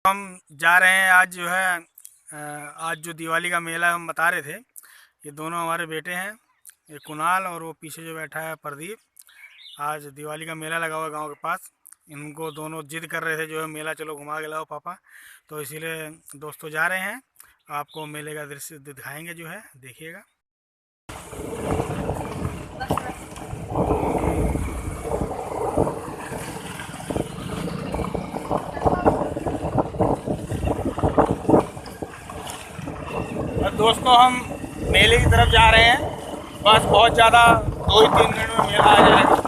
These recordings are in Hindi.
हम जा रहे हैं आज जो है आज जो दिवाली का मेला हम बता रहे थे, ये दोनों हमारे बेटे हैं, ये कुणाल और वो पीछे जो बैठा है प्रदीप। आज दिवाली का मेला लगा हुआ है गांव के पास। इनको दोनों जिद कर रहे थे जो है मेला चलो घुमा के लाओ पापा, तो इसीलिए दोस्तों जा रहे हैं। आपको मेले का दृश्य दिखाएंगे, जो है देखिएगा। दोस्तों हम मेले की तरफ जा रहे हैं, बस बहुत ज़्यादा 2 ही 3 मिनट में मेला आ जाएगा।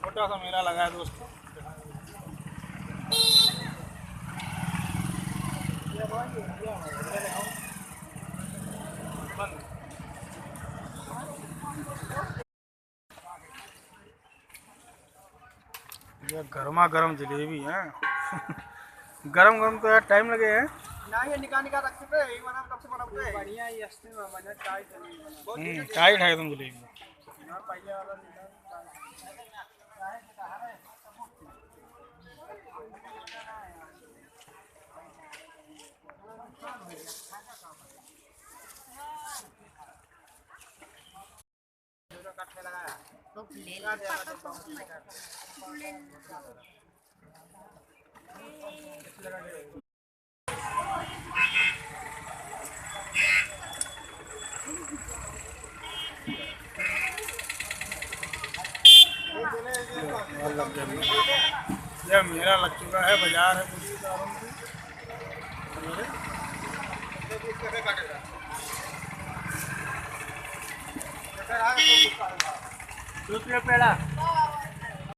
छोटा सा मेला लगा है दोस्तों। ये गर्मा गर्म जलेबी है। गरम गरम तो यार टाइम लगे है ना, ये निकाल निकाल रखते थे, एक बार कब से बना हुआ है बढ़िया ही असली में मजा टाइट है, टाइट है एकदम जलेबी। ना पहले वाला निकाल कटने लगा तो ले जब मेला लग चुका है, बाजार है दूसरे पेड़ा